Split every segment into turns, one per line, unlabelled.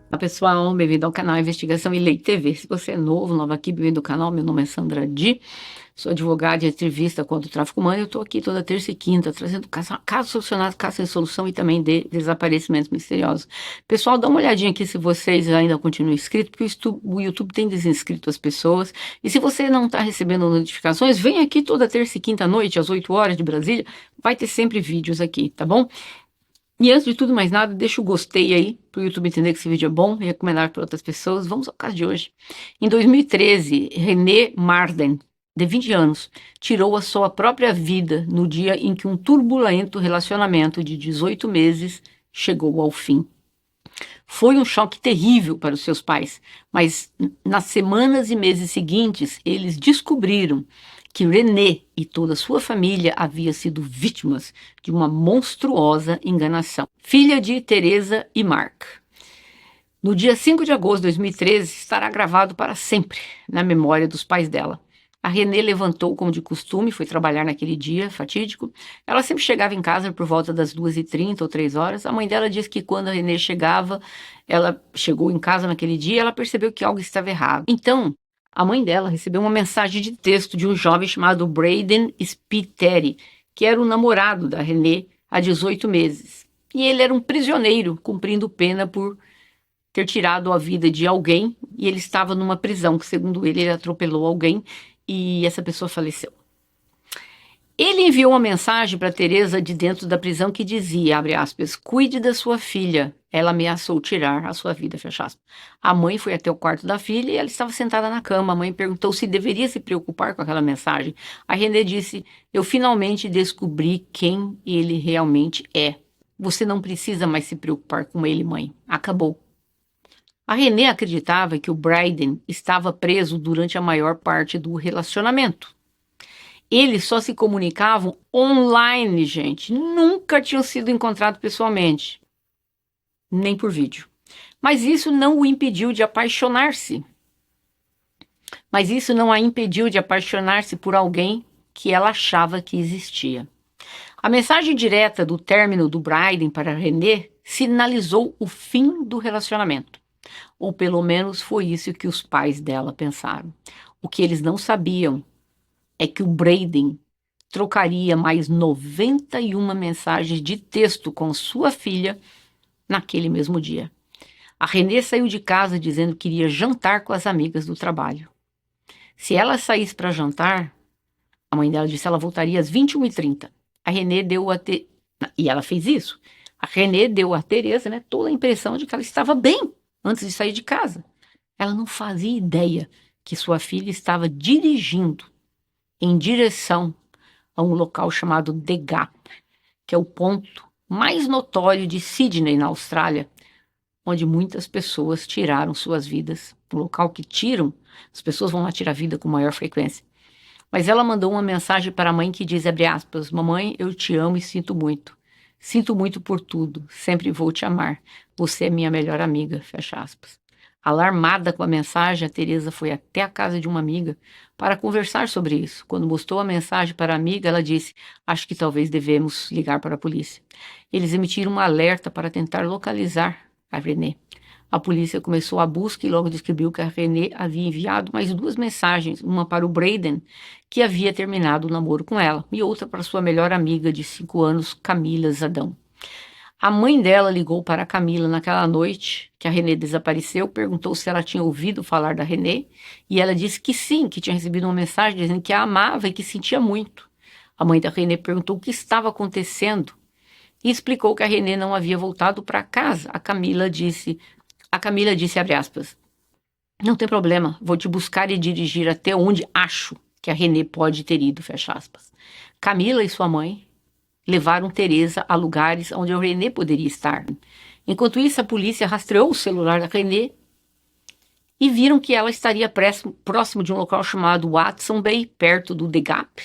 Olá pessoal, bem-vindo ao canal Investigação e Lei TV. Se você é nova aqui, bem-vindo ao canal. Meu nome é Sandra Di, sou advogada e ativista contra o tráfico humano. Eu estou aqui toda terça e quinta trazendo casos solucionados, casos sem solução e também de desaparecimentos misteriosos. Pessoal, dá uma olhadinha aqui se vocês ainda continuam inscritos, porque o YouTube tem desinscrito as pessoas. E se você não está recebendo notificações, vem aqui toda terça e quinta à noite, às 8 horas de Brasília. Vai ter sempre vídeos aqui, tá bom? E antes de tudo mais nada, deixa o gostei aí para o YouTube entender que esse vídeo é bom e recomendar para outras pessoas. Vamos ao caso de hoje. Em 2013, René Marden, de 20 anos, tirou a sua própria vida no dia em que um turbulento relacionamento de 18 meses chegou ao fim. Foi um choque terrível para os seus pais, mas nas semanas e meses seguintes, eles descobriram que René e toda a sua família haviam sido vítimas de uma monstruosa enganação. Filha de Teresa e Mark. No dia 5 de agosto de 2013, estará gravado para sempre na memória dos pais dela. A René levantou como de costume, foi trabalhar naquele dia fatídico. Ela sempre chegava em casa por volta das 2h30 ou 3 horas. A mãe dela disse que quando a René ela chegou em casa naquele dia, ela percebeu que algo estava errado. Então, a mãe dela recebeu uma mensagem de texto de um jovem chamado Braden Spiteri, que era o namorado da René há 18 meses. E ele era um prisioneiro, cumprindo pena por ter tirado a vida de alguém, e ele estava numa prisão, que segundo ele atropelou alguém, e essa pessoa faleceu. Ele enviou uma mensagem para Teresa de dentro da prisão que dizia, abre aspas, cuide da sua filha, ela ameaçou tirar a sua vida, fecha aspas. A mãe foi até o quarto da filha e ela estava sentada na cama. A mãe perguntou se deveria se preocupar com aquela mensagem. A René disse, eu finalmente descobri quem ele realmente é. Você não precisa mais se preocupar com ele, mãe. Acabou. A René acreditava que o Braden estava preso durante a maior parte do relacionamento. Eles só se comunicavam online, gente. Nunca tinham sido encontrados pessoalmente, nem por vídeo. Mas isso não o impediu de apaixonar-se. Mas isso não a impediu de apaixonar-se por alguém que ela achava que existia. A mensagem direta do término do Braden para René sinalizou o fim do relacionamento. Ou pelo menos foi isso que os pais dela pensaram. O que eles não sabiam é que o Braden trocaria mais 91 mensagens de texto com sua filha naquele mesmo dia. A René saiu de casa dizendo que iria jantar com as amigas do trabalho. Se ela saísse para jantar, a mãe dela disse que ela voltaria às 21h30. A René deu e ela fez isso. A René deu a Teresa, né, toda a impressão de que ela estava bem antes de sair de casa. Ela não fazia ideia que sua filha estava dirigindo em direção a um local chamado The Gap, que é o ponto mais notório de Sydney, na Austrália, onde muitas pessoas tiraram suas vidas. Um local que as pessoas vão lá tirar vida com maior frequência. Mas ela mandou uma mensagem para a mãe que diz, abre aspas, mamãe, eu te amo e sinto muito. Sinto muito por tudo, sempre vou te amar. Você é minha melhor amiga, fecha aspas. Alarmada com a mensagem, a Teresa foi até a casa de uma amiga para conversar sobre isso. Quando mostrou a mensagem para a amiga, ela disse, acho que talvez devemos ligar para a polícia. Eles emitiram um alerta para tentar localizar a René. A polícia começou a busca e logo descobriu que a René havia enviado mais 2 mensagens, uma para o Braden, que havia terminado o namoro com ela, e outra para sua melhor amiga de 5 anos, Camila Zadão. A mãe dela ligou para a Camila naquela noite que a René desapareceu, perguntou se ela tinha ouvido falar da René, e ela disse que sim, que tinha recebido uma mensagem dizendo que a amava e que sentia muito. A mãe da René perguntou o que estava acontecendo e explicou que a René não havia voltado para casa. A Camila disse, abre aspas, não tem problema, vou te buscar e dirigir até onde acho que a René pode ter ido, fecha aspas. Camila e sua mãe levaram Teresa a lugares onde a René poderia estar. Enquanto isso, a polícia rastreou o celular da René e viram que ela estaria próximo de um local chamado Watson Bay, perto do The Gap.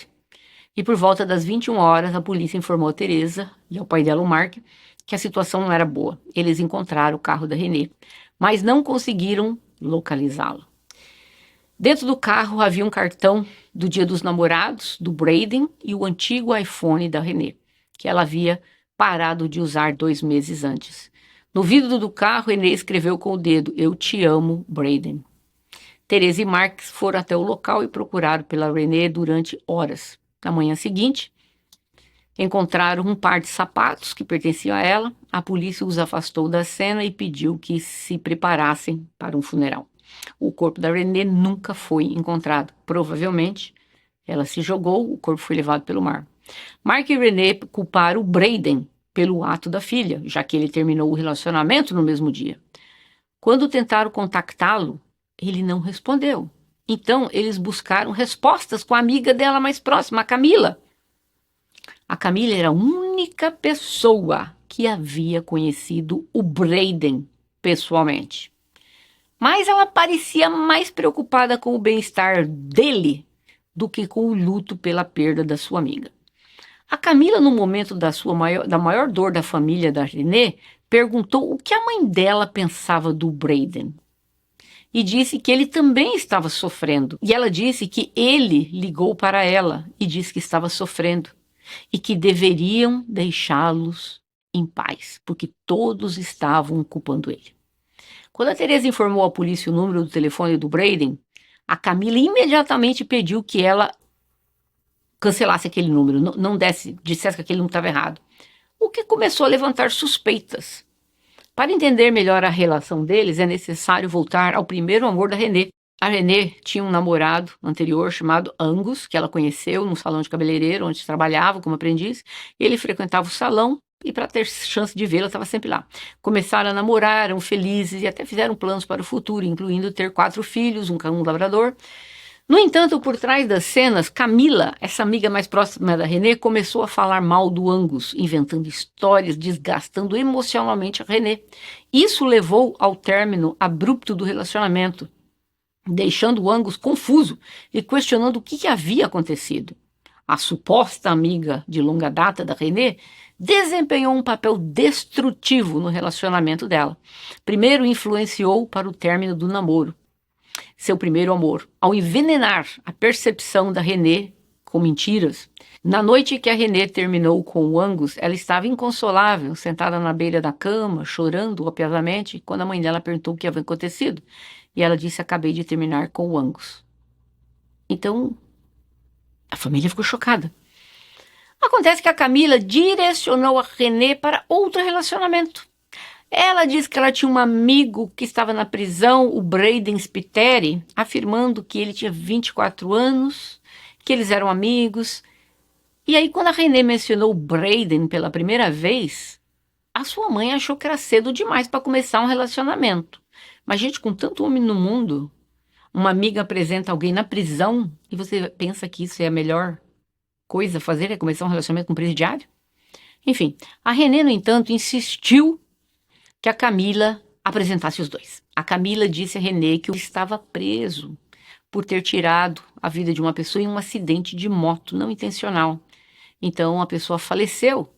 E por volta das 21 horas, a polícia informou a Teresa e ao pai dela, o Mark, que a situação não era boa. Eles encontraram o carro da René, mas não conseguiram localizá-lo. Dentro do carro havia um cartão do Dia dos Namorados, do Braden, e o antigo iPhone da René, que ela havia parado de usar 2 meses antes. No vidro do carro, René escreveu com o dedo: Eu te amo, Braden. Teresa e Marx foram até o local e procuraram pela René durante horas. Na manhã seguinte, encontraram um par de sapatos que pertenciam a ela. A polícia os afastou da cena e pediu que se preparassem para um funeral. O corpo da René nunca foi encontrado. Provavelmente, ela se jogou, o corpo foi levado pelo mar. Mark e René culparam o Braden pelo ato da filha, já que ele terminou o relacionamento no mesmo dia. Quando tentaram contactá-lo, ele não respondeu. Então, eles buscaram respostas com a amiga dela mais próxima, a Camila. A Camila era a única pessoa que havia conhecido o Braden pessoalmente. Mas ela parecia mais preocupada com o bem-estar dele do que com o luto pela perda da sua amiga. A Camila, no momento da maior dor da família da René, perguntou o que a mãe dela pensava do Braden. E disse que ele também estava sofrendo. E ela disse que ele ligou para ela e disse que estava sofrendo. E que deveriam deixá-los em paz, porque todos estavam culpando ele. Quando a Teresa informou à polícia o número do telefone do Braden, a Camila imediatamente pediu que ela cancelasse aquele número, não dissesse que aquele número estava errado. O que começou a levantar suspeitas. Para entender melhor a relação deles, é necessário voltar ao primeiro amor da René. A René tinha um namorado anterior chamado Angus, que ela conheceu num salão de cabeleireiro, onde trabalhava como aprendiz. Ele frequentava o salão e, para ter chance de vê-la, estava sempre lá. Começaram a namorar, eram felizes e até fizeram planos para o futuro, incluindo ter 4 filhos, um labrador. No entanto, por trás das cenas, Camila, essa amiga mais próxima da René, começou a falar mal do Angus, inventando histórias, desgastando emocionalmente a René. Isso levou ao término abrupto do relacionamento, deixando o Angus confuso e questionando o que havia acontecido. A suposta amiga de longa data da René desempenhou um papel destrutivo no relacionamento dela. Primeiro, influenciou para o término do namoro, seu primeiro amor, ao envenenar a percepção da René com mentiras. Na noite que a René terminou com o Angus, ela estava inconsolável, sentada na beira da cama, chorando copiosamente, quando a mãe dela perguntou o que havia acontecido. E ela disse: acabei de terminar com o Angus. Então, a família ficou chocada. Acontece que a Camila direcionou a René para outro relacionamento. Ela disse que ela tinha um amigo que estava na prisão, o Braden Spiteri, afirmando que ele tinha 24 anos, que eles eram amigos. E aí, quando a René mencionou o Braden pela primeira vez, a sua mãe achou que era cedo demais para começar um relacionamento. Mas, gente, com tanto homem no mundo, uma amiga apresenta alguém na prisão e você pensa que isso é a melhor coisa a fazer, é começar um relacionamento com um presidiário? Enfim, a René, no entanto, insistiu que a Camila apresentasse os dois. A Camila disse a René que estava preso por ter tirado a vida de uma pessoa em um acidente de moto não intencional. Então a pessoa faleceu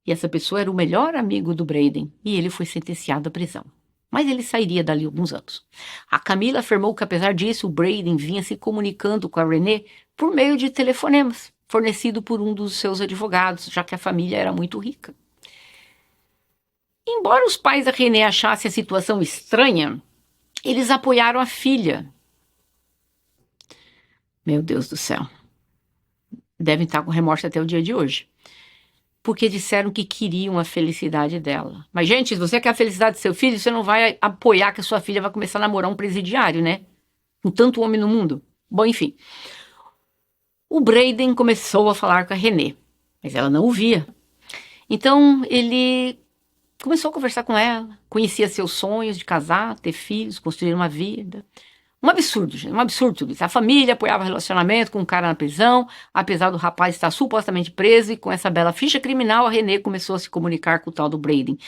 e essa pessoa era o melhor amigo do Braden e ele foi sentenciado à prisão. Mas ele sairia dali alguns anos. A Camila afirmou que, apesar disso, o Braden vinha se comunicando com a René por meio de telefonemas, fornecido por um dos seus advogados, já que a família era muito rica. Embora os pais da René achassem a situação estranha, eles apoiaram a filha. Meu Deus do céu. Devem estar com remorso até o dia de hoje. Porque disseram que queriam a felicidade dela. Mas, gente, se você quer a felicidade do seu filho, você não vai apoiar que a sua filha vai começar a namorar um presidiário, né? Com tanto homem no mundo. Bom, enfim. O Braden começou a falar com a René, mas ela não o via. Então, ele começou a conversar com ela, conhecia seus sonhos de casar, ter filhos, construir uma vida. Um absurdo, gente, um absurdo tudo isso. A família apoiava o relacionamento com um cara na prisão, apesar do rapaz estar supostamente preso, e com essa bela ficha criminal, a René começou a se comunicar com o tal do Braden.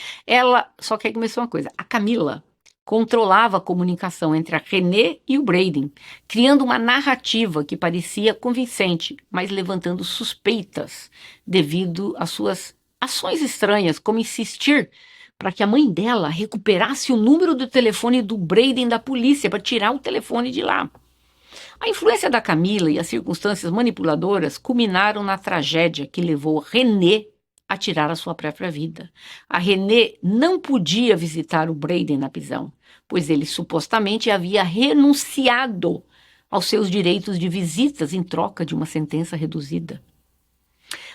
Só que aí começou uma coisa, a Camila controlava a comunicação entre a René e o Braden, criando uma narrativa que parecia convincente, mas levantando suspeitas devido às suas ações estranhas, como insistir para que a mãe dela recuperasse o número do telefone do Braden da polícia para tirar o telefone de lá. A influência da Camila e as circunstâncias manipuladoras culminaram na tragédia que levou René a tirar a sua própria vida. A Renée não podia visitar o Brayden na prisão, pois ele supostamente havia renunciado aos seus direitos de visitas em troca de uma sentença reduzida.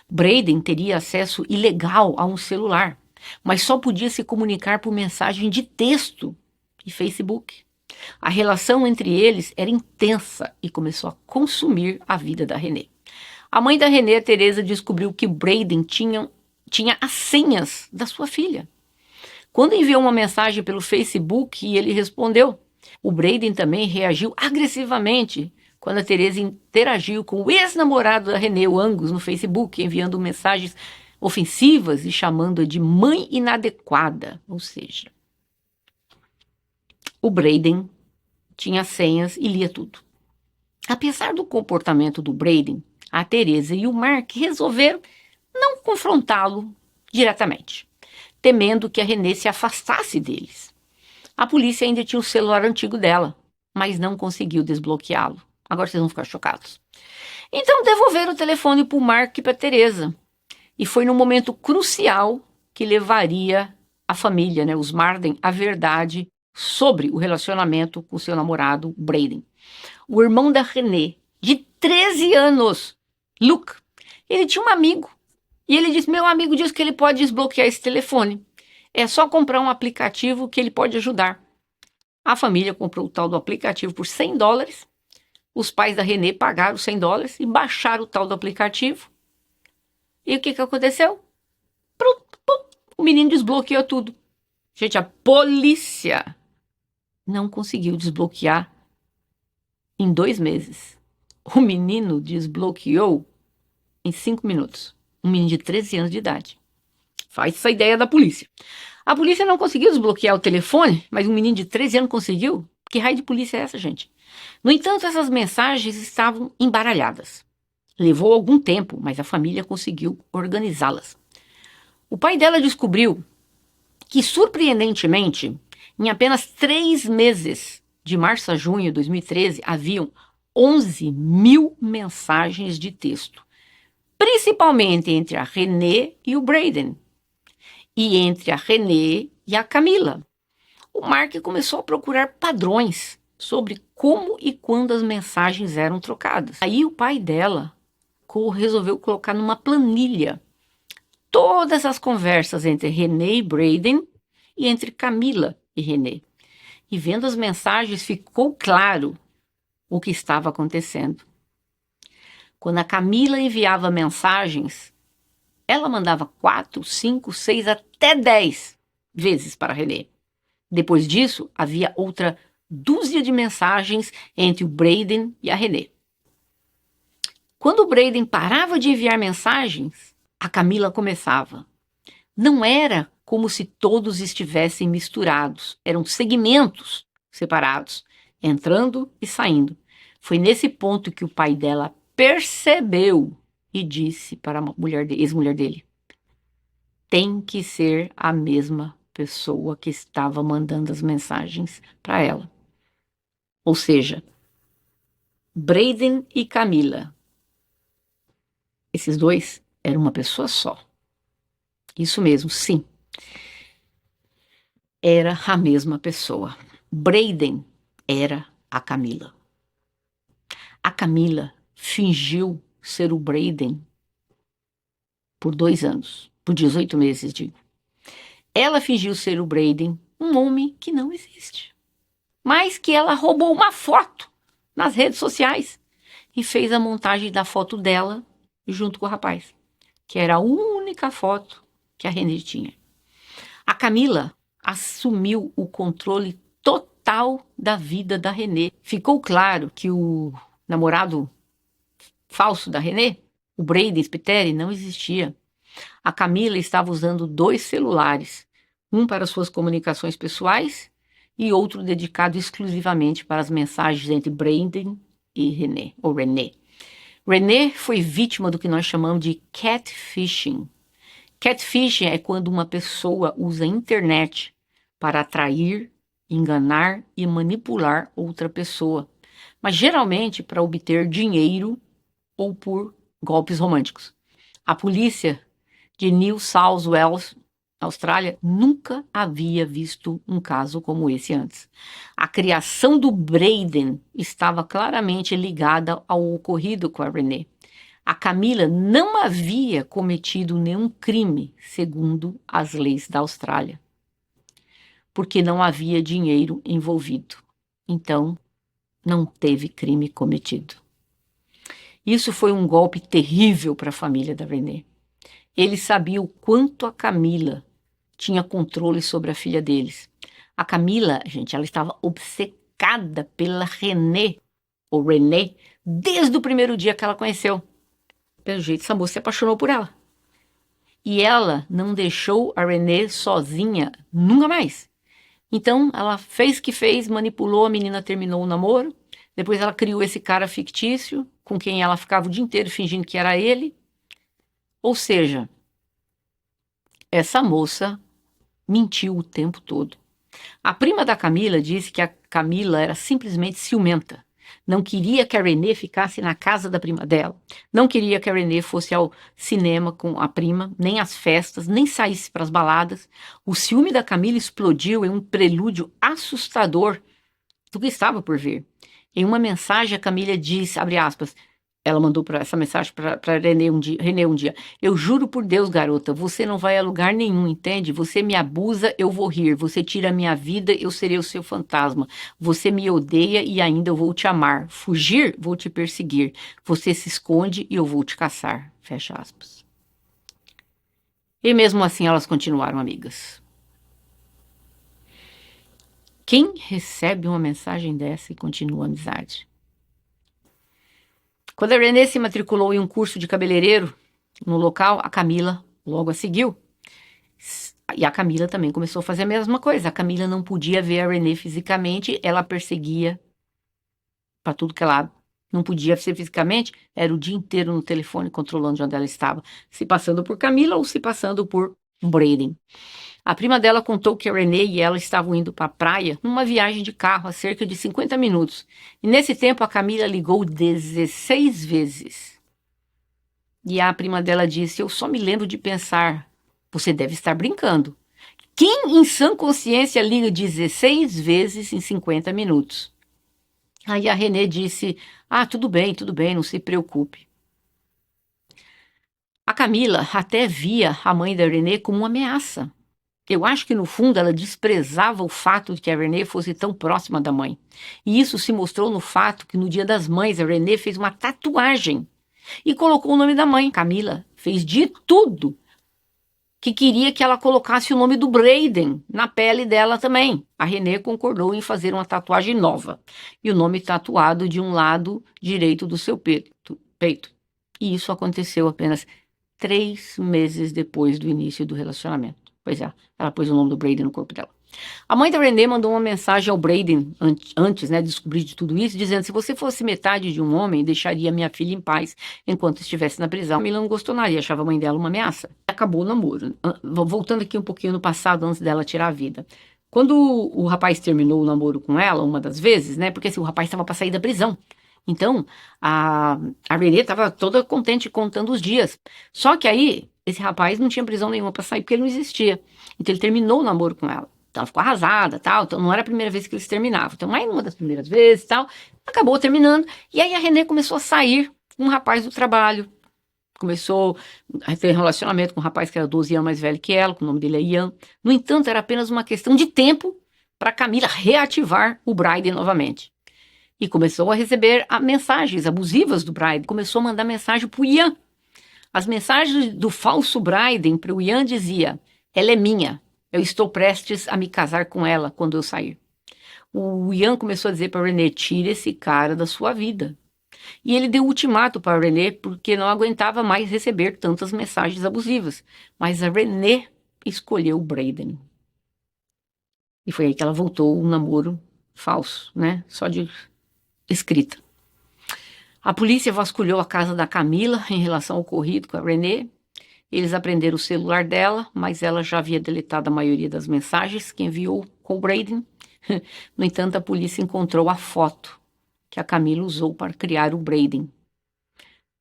Brayden teria acesso ilegal a um celular, mas só podia se comunicar por mensagem de texto e Facebook. A relação entre eles era intensa e começou a consumir a vida da Renée. A mãe da Renée, Teresa, descobriu que Brayden tinha as senhas da sua filha. Quando enviou uma mensagem pelo Facebook e ele respondeu, o Brayden também reagiu agressivamente quando a Teresa interagiu com o ex-namorado da Renée, o Angus, no Facebook, enviando mensagens ofensivas e chamando-a de mãe inadequada. Ou seja, o Brayden tinha senhas e lia tudo. Apesar do comportamento do Brayden, a Teresa e o Mark resolveram não confrontá-lo diretamente, temendo que a Renée se afastasse deles. A polícia ainda tinha o celular antigo dela, mas não conseguiu desbloqueá-lo. Agora vocês vão ficar chocados. Então devolveram o telefone para o Mark e para a Teresa. E foi num momento crucial que levaria a família, os Marden, à verdade sobre o relacionamento com seu namorado, Brayden. O irmão da Renée, de 13 anos, Luke, ele tinha um amigo. E ele disse, meu amigo diz que ele pode desbloquear esse telefone. É só comprar um aplicativo que ele pode ajudar. A família comprou o tal do aplicativo por $100. Os pais da Renée pagaram $100 e baixaram o tal do aplicativo. E o que aconteceu? O menino desbloqueou tudo. Gente, a polícia não conseguiu desbloquear em 2 meses. O menino desbloqueou em 5 minutos. Um menino de 13 anos de idade. Faz essa ideia da polícia. A polícia não conseguiu desbloquear o telefone, mas um menino de 13 anos conseguiu? Que raio de polícia é essa, gente? No entanto, essas mensagens estavam embaralhadas. Levou algum tempo, mas a família conseguiu organizá-las. O pai dela descobriu que, surpreendentemente, em apenas 3 meses, de março a junho de 2013, haviam 11.000 mensagens de texto, principalmente entre a Renée e o Brayden, e entre a Renée e a Camila. O Mark começou a procurar padrões sobre como e quando as mensagens eram trocadas. Aí o pai dela resolveu colocar numa planilha todas as conversas entre Renée e Brayden e entre Camila e Renée. E vendo as mensagens ficou claro o que estava acontecendo. Quando a Camila enviava mensagens, ela mandava 4, 5, 6, até 10 vezes para a Renée. Depois disso, havia outra dúzia de mensagens entre o Brayden e a Renée. Quando o Brayden parava de enviar mensagens, a Camila começava. Não era como se todos estivessem misturados, eram segmentos separados, entrando e saindo. Foi nesse ponto que o pai dela percebeu e disse para a ex-mulher dele: tem que ser a mesma pessoa que estava mandando as mensagens para ela. Ou seja, Brayden e Camila, esses dois eram uma pessoa só. Isso mesmo, sim. Era a mesma pessoa. Brayden era a Camila. A Camila fingiu ser o Brayden por 2 anos, por 18 meses, digo. Ela fingiu ser o Brayden, um homem que não existe, mas que ela roubou uma foto nas redes sociais e fez a montagem da foto dela junto com o rapaz, que era a única foto que a Renée tinha. A Camila assumiu o controle total da vida da Renée. Ficou claro que o namorado falso da Renée, o Brayden Spiteri, não existia. A Camila estava usando 2 celulares, um para suas comunicações pessoais e outro dedicado exclusivamente para as mensagens entre Brayden e Renée. Renée foi vítima do que nós chamamos de catfishing. Catfishing é quando uma pessoa usa a internet para atrair, enganar e manipular outra pessoa, mas geralmente para obter dinheiro ou por golpes românticos. A polícia de New South Wales, Austrália, nunca havia visto um caso como esse antes. A criação do Brayden estava claramente ligada ao ocorrido com a Renee. A Camila não havia cometido nenhum crime, segundo as leis da Austrália, porque não havia dinheiro envolvido. Então, não teve crime cometido. Isso foi um golpe terrível para a família da Renee. Eles sabiam o quanto a Camila tinha controle sobre a filha deles. A Camila, gente, ela estava obcecada pela Renee, ou Renee, desde o primeiro dia que ela conheceu. Pelo jeito, essa moça se apaixonou por ela. E ela não deixou a Renee sozinha nunca mais. Então, ela fez o que fez, manipulou, a menina terminou o namoro. Depois ela criou esse cara fictício, com quem ela ficava o dia inteiro fingindo que era ele. Ou seja, essa moça mentiu o tempo todo. A prima da Camila disse que a Camila era simplesmente ciumenta. Não queria que a Renee ficasse na casa da prima dela. Não queria que a Renee fosse ao cinema com a prima, nem às festas, nem saísse para as baladas. O ciúme da Camila explodiu em um prelúdio assustador do que estava por vir. Em uma mensagem, a Camila diz, abre aspas, ela mandou essa mensagem para Renee um dia. Eu juro por Deus, garota, você não vai a lugar nenhum, entende? Você me abusa, eu vou rir. Você tira a minha vida, eu serei o seu fantasma. Você me odeia e ainda eu vou te amar. Fugir, vou te perseguir. Você se esconde e eu vou te caçar. Fecha aspas. E mesmo assim elas continuaram amigas. Quem recebe uma mensagem dessa e continua a amizade? Quando a Renee se matriculou em um curso de cabeleireiro no local, a Camila logo a seguiu. E a Camila também começou a fazer a mesma coisa. A Camila não podia ver a Renee fisicamente, ela perseguia para tudo que ela não podia ser fisicamente, era o dia inteiro no telefone controlando onde ela estava, se passando por Camila ou se passando por Brayden. A prima dela contou que a Renee e ela estavam indo para a praia numa viagem de carro a cerca de 50 minutos. E nesse tempo a Camila ligou 16 vezes. E a prima dela disse, eu só me lembro de pensar, você deve estar brincando. Quem em sã consciência liga 16 vezes em 50 minutos? Aí a Renee disse, tudo bem, não se preocupe. A Camila até via a mãe da Renee como uma ameaça. Eu acho que, no fundo, ela desprezava o fato de que a Renee fosse tão próxima da mãe. E isso se mostrou no fato que, no Dia das Mães, a Renee fez uma tatuagem e colocou o nome da mãe. Camila fez de tudo que queria que ela colocasse o nome do Brayden na pele dela também. A Renee concordou em fazer uma tatuagem nova e o nome tatuado de um lado direito do seu peito. E isso aconteceu apenas 3 meses depois do início do relacionamento. Pois é, ela pôs o nome do Brayden no corpo dela. A mãe da Renee mandou uma mensagem ao Brayden antes, de descobrir de tudo isso, dizendo, se você fosse metade de um homem, deixaria minha filha em paz enquanto estivesse na prisão. A Camila não gostou nada e achava a mãe dela uma ameaça. Acabou o namoro. Voltando aqui um pouquinho no passado, antes dela tirar a vida. Quando o rapaz terminou o namoro com ela, uma das vezes, porque assim, o rapaz estava para sair da prisão. Então, a Renee estava toda contente contando os dias. Só que aí, esse rapaz não tinha prisão nenhuma para sair, porque ele não existia. Então, ele terminou o namoro com ela. Então, ela ficou arrasada, tal. Então, não era a primeira vez que eles terminavam. Então, aí, numa das primeiras vezes, tal, acabou terminando. E aí, a Renee começou a sair com um rapaz do trabalho. Começou a ter relacionamento com um rapaz que era 12 anos mais velho que ela, que o nome dele é Ian. No entanto, era apenas uma questão de tempo para Camila reativar o Brayden novamente. E começou a receber mensagens abusivas do Brayden. Começou a mandar mensagem para o Ian. As mensagens do falso Brayden para o Ian dizia, ela é minha, eu estou prestes a me casar com ela quando eu sair. O Ian começou a dizer para a Renee, tira esse cara da sua vida. E ele deu ultimato para a Renee porque não aguentava mais receber tantas mensagens abusivas. Mas a Renee escolheu o Brayden. E foi aí que ela voltou um namoro falso, só de escrita. A polícia vasculhou a casa da Camila em relação ao ocorrido com a Renee. Eles apreenderam o celular dela, mas ela já havia deletado a maioria das mensagens que enviou com o Brayden. No entanto, a polícia encontrou a foto que a Camila usou para criar o Brayden.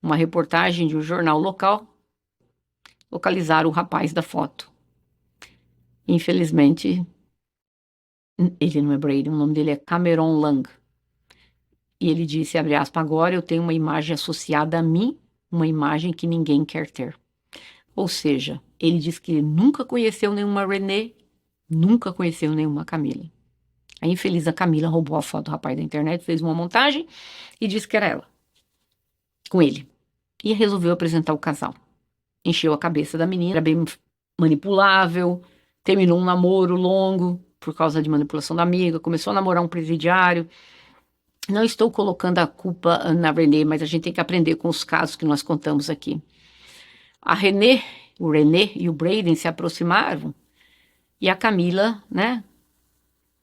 Uma reportagem de um jornal local localizar o rapaz da foto. Infelizmente, ele não é Brady, o nome dele é Cameron Lang. E ele disse, abre aspas, agora eu tenho uma imagem associada a mim, uma imagem que ninguém quer ter. Ou seja, ele disse que ele nunca conheceu nenhuma Renee, nunca conheceu nenhuma Camila. A infeliz a Camila roubou a foto do rapaz da internet, fez uma montagem e disse que era ela, com ele. E resolveu apresentar o casal. Encheu a cabeça da menina, era bem manipulável, terminou um namoro longo por causa de manipulação da amiga, começou a namorar um presidiário. Não estou colocando a culpa na Renee, mas a gente tem que aprender com os casos que nós contamos aqui. A Renee, o René e o Braden se aproximaram e a Camila, né,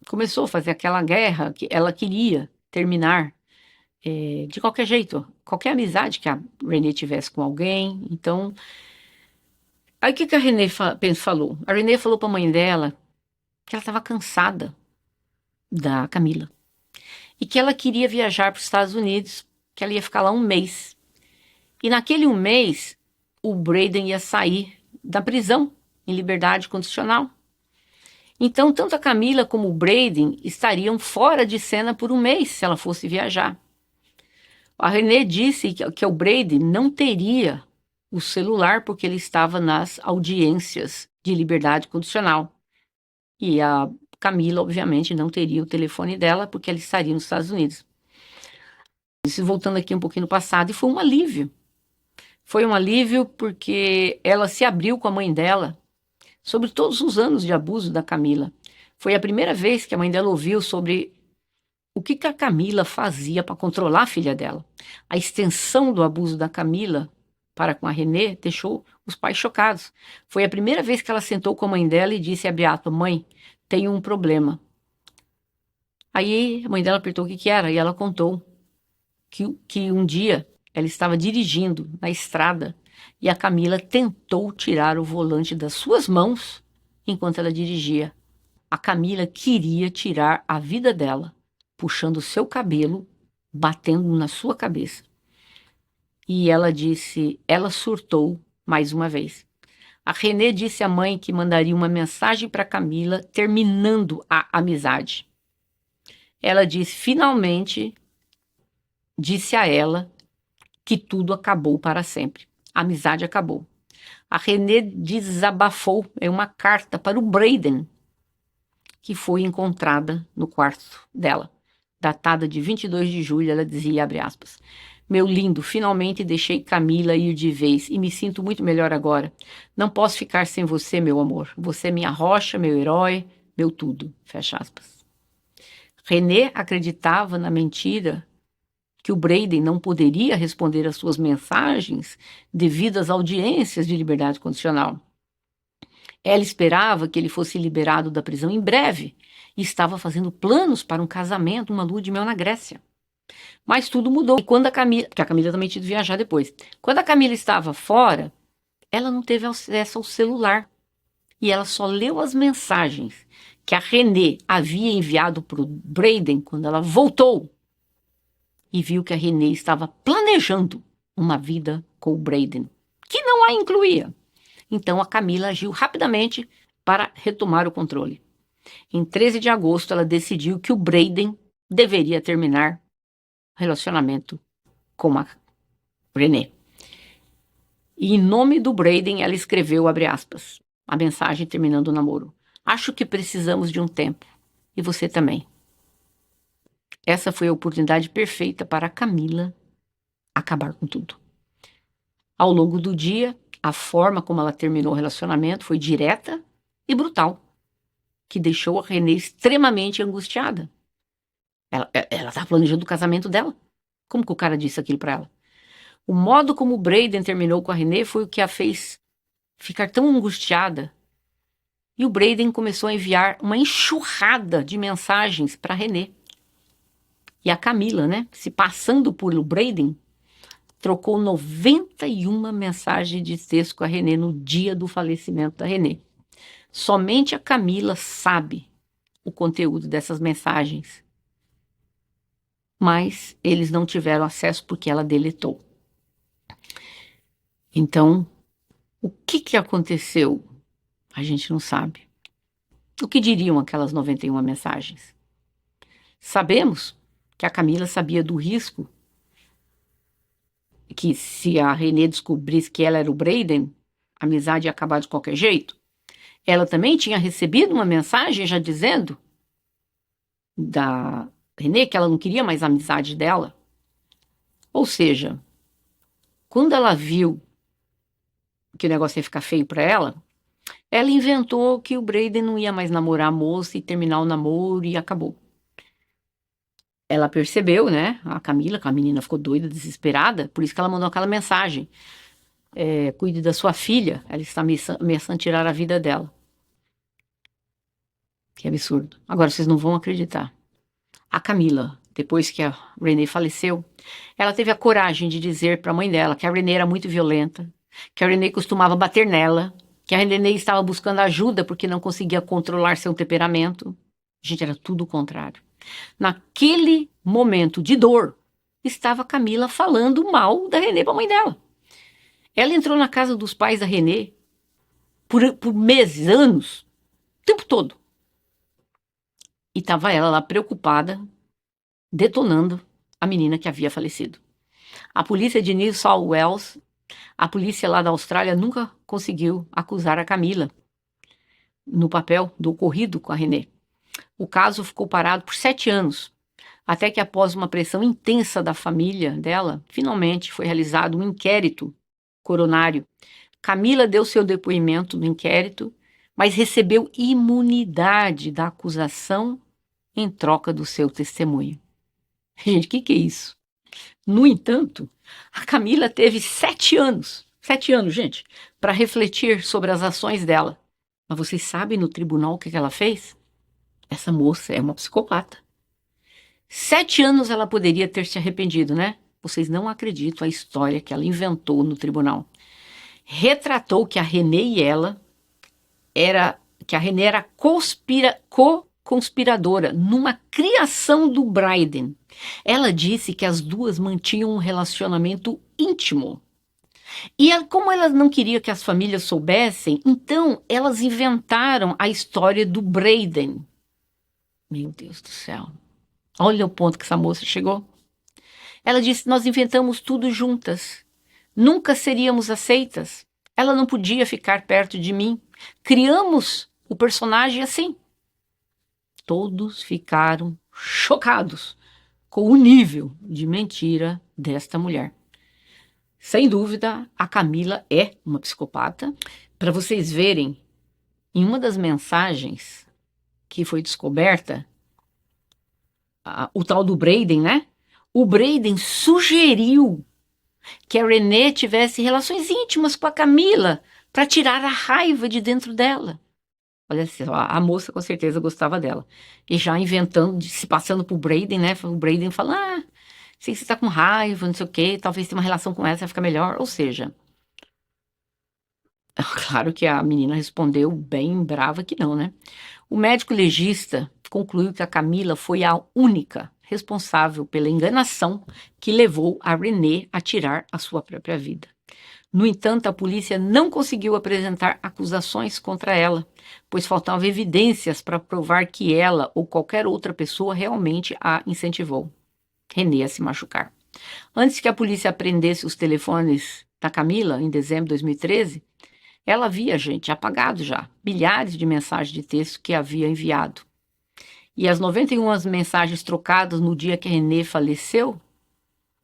começou a fazer aquela guerra que ela queria terminar de qualquer jeito, qualquer amizade que a Renee tivesse com alguém. Então, aí o que a Renee falou? A Renee falou para a mãe dela que ela estava cansada da Camila e que ela queria viajar para os Estados Unidos, que ela ia ficar lá um mês. E naquele um mês, o Braden ia sair da prisão em liberdade condicional. Então, tanto a Camila como o Braden estariam fora de cena por um mês se ela fosse viajar. A Renee disse que o Braden não teria o celular porque ele estava nas audiências de liberdade condicional. E a Camila, obviamente, não teria o telefone dela porque ela estaria nos Estados Unidos. Isso voltando aqui um pouquinho no passado, e foi um alívio. Foi um alívio porque ela se abriu com a mãe dela sobre todos os anos de abuso da Camila. Foi a primeira vez que a mãe dela ouviu sobre o que a Camila fazia para controlar a filha dela. A extensão do abuso da Camila para com a Renee deixou os pais chocados. Foi a primeira vez que ela sentou com a mãe dela e disse, abre aspas, mãe, tenho um problema. Aí a mãe dela apertou o que era e ela contou que um dia ela estava dirigindo na estrada e a Camila tentou tirar o volante das suas mãos enquanto ela dirigia. A Camila queria tirar a vida dela, puxando o seu cabelo, batendo na sua cabeça. E ela disse, ela surtou mais uma vez. A Renee disse à mãe que mandaria uma mensagem para Camila terminando a amizade. Ela disse, finalmente, disse a ela que tudo acabou para sempre. A amizade acabou. A Renee desabafou em uma carta para o Braden, que foi encontrada no quarto dela. Datada de 22 de julho, ela dizia, abre aspas, meu lindo, finalmente deixei Camila ir de vez e me sinto muito melhor agora. Não posso ficar sem você, meu amor. Você é minha rocha, meu herói, meu tudo. Fecha aspas. Renee acreditava na mentira que o Braden não poderia responder às suas mensagens devido às audiências de liberdade condicional. Ela esperava que ele fosse liberado da prisão em breve e estava fazendo planos para um casamento, uma lua de mel na Grécia. Mas tudo mudou. E quando a Camila, porque a Camila também tinha ido viajar depois, quando a Camila estava fora, ela não teve acesso ao celular. E ela só leu as mensagens que a Renee havia enviado para o Braden quando ela voltou e viu que a Renee estava planejando uma vida com o Braden, que não a incluía. Então a Camila agiu rapidamente para retomar o controle. Em 13 de agosto, ela decidiu que o Braden deveria terminar o relacionamento com a Renee. E em nome do Braden, ela escreveu, abre aspas, a mensagem terminando o namoro. Acho que precisamos de um tempo. E você também. Essa foi a oportunidade perfeita para a Camila acabar com tudo. Ao longo do dia, a forma como ela terminou o relacionamento foi direta e brutal, que deixou a Renee extremamente angustiada. Ela estava planejando o casamento dela. Como que o cara disse aquilo para ela? O modo como o Braden terminou com a Renee foi o que a fez ficar tão angustiada. E o Braden começou a enviar uma enxurrada de mensagens para a Renee. E a Camila, né, se passando por o Braden, trocou 91 mensagens de texto com a Renee no dia do falecimento da Renee. Somente a Camila sabe o conteúdo dessas mensagens. Mas eles não tiveram acesso porque ela deletou. Então, O que aconteceu? A gente não sabe. O que diriam aquelas 91 mensagens? Sabemos que a Camila sabia do risco, que se a Renê descobrisse que ela era o Brayden, a amizade ia acabar de qualquer jeito. Ela também tinha recebido uma mensagem já dizendo da Renê que ela não queria mais a amizade dela. Ou seja, quando ela viu que o negócio ia ficar feio para ela inventou que o Brayden não ia mais namorar a moça e terminar o namoro e acabou. Ela percebeu, né? A Camila, que a menina ficou doida, desesperada, por isso que ela mandou aquela mensagem. Cuide da sua filha, ela está ameaçando tirar a vida dela. Que absurdo. Agora vocês não vão acreditar. A Camila, depois que a Renee faleceu, ela teve a coragem de dizer para a mãe dela que a Renee era muito violenta, que a Renee costumava bater nela, que a Renee estava buscando ajuda porque não conseguia controlar seu temperamento. Gente, era tudo o contrário. Naquele momento de dor, estava a Camila falando mal da Renee para a mãe dela. Ela entrou na casa dos pais da Renee por meses, anos, o tempo todo. E estava ela lá preocupada, detonando a menina que havia falecido. A polícia de New South Wales, a polícia lá da Austrália, nunca conseguiu acusar a Camila no papel do ocorrido com a Renee. O caso ficou parado por 7 anos, até que após uma pressão intensa da família dela, finalmente foi realizado um inquérito coronário. Camila deu seu depoimento no inquérito, mas recebeu imunidade da acusação em troca do seu testemunho. Gente, o que é isso? No entanto, a Camila teve 7 anos, gente, para refletir sobre as ações dela. Mas vocês sabem no tribunal o que ela fez? Essa moça é uma psicopata. 7 anos ela poderia ter se arrependido, né? Vocês não acreditam a história que ela inventou no tribunal. Retratou que a Renê e ela que a Renê era co-conspiradora numa criação do Brayden. Ela disse que as duas mantinham um relacionamento íntimo. E como elas não queriam que as famílias soubessem, então elas inventaram a história do Brayden. Meu Deus do céu. Olha o ponto que essa moça chegou. Ela disse: nós inventamos tudo juntas. Nunca seríamos aceitas. Ela não podia ficar perto de mim. Criamos o personagem assim. Todos ficaram chocados com o nível de mentira desta mulher. Sem dúvida, a Camila é uma psicopata. Para vocês verem, em uma das mensagens que foi descoberta, o tal do Brayden, né? O Brayden sugeriu que a Renee tivesse relações íntimas com a Camila para tirar a raiva de dentro dela. Olha só, a moça com certeza gostava dela. E já inventando, se passando pro Brayden, né? O Brayden fala, sei que você tá com raiva, não sei o quê, talvez tenha uma relação com ela, vai ficar melhor. Ou seja, claro que a menina respondeu bem brava que não, né? O médico legista concluiu que a Camila foi a única responsável pela enganação que levou a Renee a tirar a sua própria vida. No entanto, a polícia não conseguiu apresentar acusações contra ela, pois faltavam evidências para provar que ela ou qualquer outra pessoa realmente a incentivou, Renee, a se machucar. Antes que a polícia apreendesse os telefones da Camila, em dezembro de 2013, ela havia, gente, apagado já milhares de mensagens de texto que havia enviado. E as 91 mensagens trocadas no dia que a Renee faleceu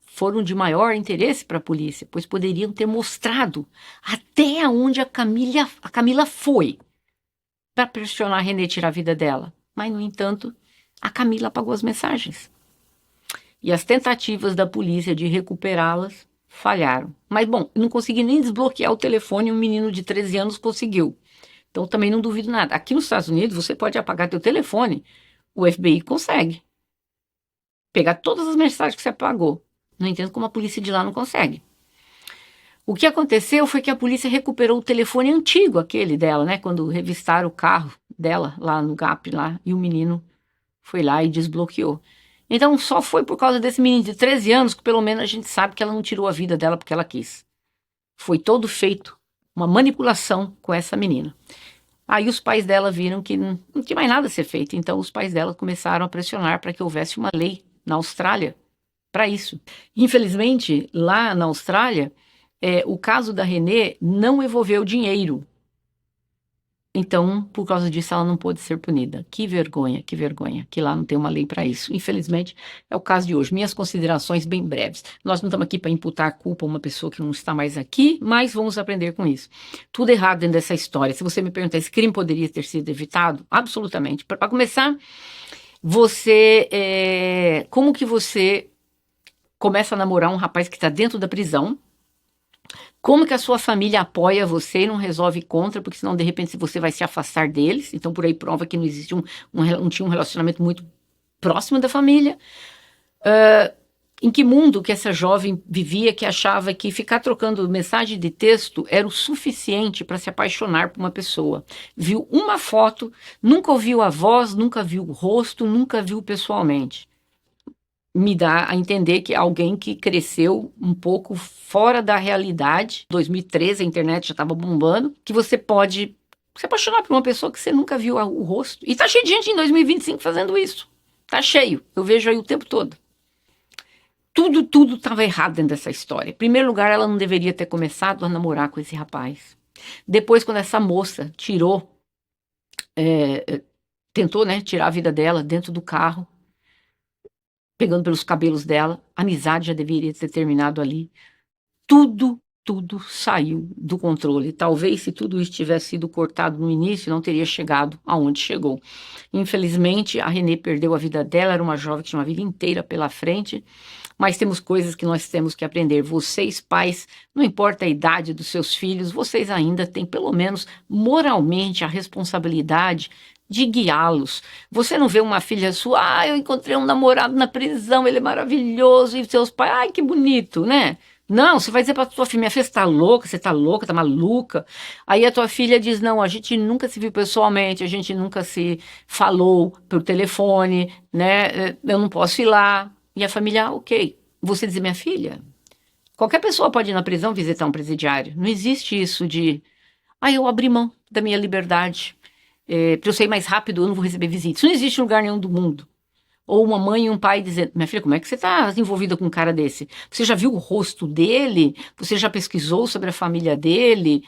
foram de maior interesse para a polícia, pois poderiam ter mostrado até onde a Camila foi para pressionar a Renee tirar a vida dela. Mas, no entanto, a Camila apagou as mensagens. E as tentativas da polícia de recuperá-las falharam. Mas, bom, não consegui nem desbloquear o telefone, um menino de 13 anos conseguiu. Então, também não duvido nada. Aqui nos Estados Unidos, você pode apagar teu telefone. O FBI consegue pegar todas as mensagens que você apagou. Não entendo como a polícia de lá não consegue. O que aconteceu foi que a polícia recuperou o telefone antigo, aquele dela, né? Quando revistaram o carro dela lá no GAP, lá, e o menino foi lá e desbloqueou. Então, só foi por causa desse menino de 13 anos que pelo menos a gente sabe que ela não tirou a vida dela porque ela quis. Foi todo feito uma manipulação com essa menina. Aí os pais dela viram que não tinha mais nada a ser feito, então os pais dela começaram a pressionar para que houvesse uma lei na Austrália para isso. Infelizmente, lá na Austrália, o caso da Renée não envolveu dinheiro. Então, por causa disso, ela não pôde ser punida. Que vergonha, que lá não tem uma lei para isso. Infelizmente, é o caso de hoje. Minhas considerações bem breves. Nós não estamos aqui para imputar culpa a uma pessoa que não está mais aqui, mas vamos aprender com isso. Tudo errado dentro dessa história. Se você me perguntar, esse crime poderia ter sido evitado? Absolutamente. Para começar, como que você começa a namorar um rapaz que está dentro da prisão? Como que a sua família apoia você e não resolve contra, porque senão de repente você vai se afastar deles, então por aí prova que não existe não tinha um relacionamento muito próximo da família. Em que mundo que essa jovem vivia que achava que ficar trocando mensagem de texto era o suficiente para se apaixonar por uma pessoa? Viu uma foto, nunca ouviu a voz, nunca viu o rosto, nunca viu pessoalmente. Me dá a entender que alguém que cresceu um pouco fora da realidade, 2013 a internet já estava bombando, que você pode se apaixonar por uma pessoa que você nunca viu o rosto. E tá cheio de gente em 2025 fazendo isso. Tá cheio. Eu vejo aí o tempo todo. Tudo estava errado dentro dessa história. Em primeiro lugar, ela não deveria ter começado a namorar com esse rapaz. Depois, quando essa moça tentou, né, tirar a vida dela dentro do carro, pegando pelos cabelos dela, a amizade já deveria ter terminado ali. Tudo saiu do controle. Talvez se tudo isso tivesse sido cortado no início, não teria chegado aonde chegou. Infelizmente, a Renée perdeu a vida dela, era uma jovem que tinha uma vida inteira pela frente, mas temos coisas que nós temos que aprender. Vocês, pais, não importa a idade dos seus filhos, vocês ainda têm, pelo menos moralmente, a responsabilidade de guiá-los. Você não vê uma filha sua, eu encontrei um namorado na prisão, ele é maravilhoso, e seus pais, ai, que bonito, né? Não, você vai dizer pra tua filha, minha filha, você tá louca, tá maluca? Aí a tua filha diz, não, a gente nunca se viu pessoalmente, a gente nunca se falou por telefone, né? Eu não posso ir lá. E a família, ok. Você dizer, minha filha, qualquer pessoa pode ir na prisão visitar um presidiário. Não existe isso de, eu abri mão da minha liberdade. Para eu sair mais rápido, eu não vou receber visitas. Isso não existe em lugar nenhum do mundo. Ou uma mãe e um pai dizendo, minha filha, como é que você está envolvida com um cara desse? Você já viu o rosto dele? Você já pesquisou sobre a família dele?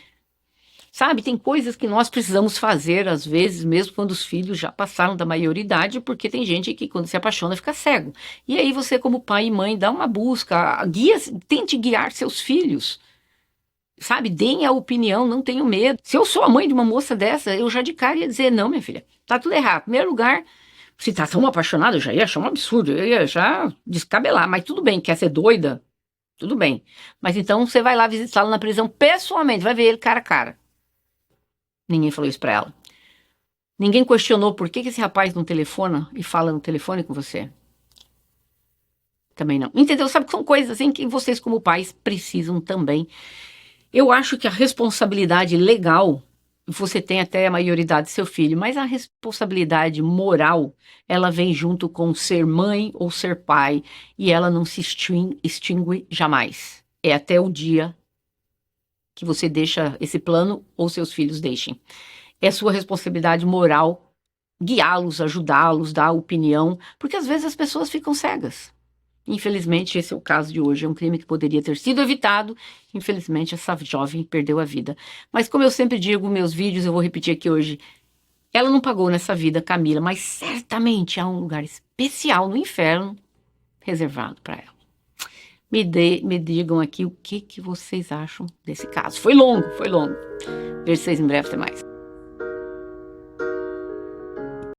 Sabe, tem coisas que nós precisamos fazer, às vezes, mesmo quando os filhos já passaram da maioridade, porque tem gente que, quando se apaixona, fica cego. E aí você, como pai e mãe, dá uma busca, tente guiar seus filhos. Sabe, deem a opinião, não tenho medo. Se eu sou a mãe de uma moça dessa, eu já de cara ia dizer, não, minha filha, tá tudo errado. Em primeiro lugar, se tá tão apaixonada, eu já ia achar um absurdo, eu ia já descabelar, mas tudo bem, quer ser doida? Tudo bem. Mas então você vai lá visitá-lo na prisão pessoalmente, vai ver ele cara a cara. Ninguém falou isso pra ela. Ninguém questionou por que esse rapaz não telefona e fala no telefone com você. Também não. Entendeu? Sabe que são coisas assim que vocês como pais precisam também. Eu acho que a responsabilidade legal, você tem até a maioridade do seu filho, mas a responsabilidade moral, ela vem junto com ser mãe ou ser pai, e ela não se extingue jamais. É até o dia que você deixa esse plano ou seus filhos deixem. É sua responsabilidade moral guiá-los, ajudá-los, dar opinião, porque às vezes as pessoas ficam cegas. Infelizmente, esse é o caso de hoje. É um crime que poderia ter sido evitado. Infelizmente, essa jovem perdeu a vida. Mas como eu sempre digo, meus vídeos, eu vou repetir aqui hoje, ela não pagou nessa vida, Camila, mas certamente há um lugar especial no inferno reservado para ela. Me digam aqui o que vocês acham desse caso. Foi longo, foi longo. Vejo vocês em breve, até mais.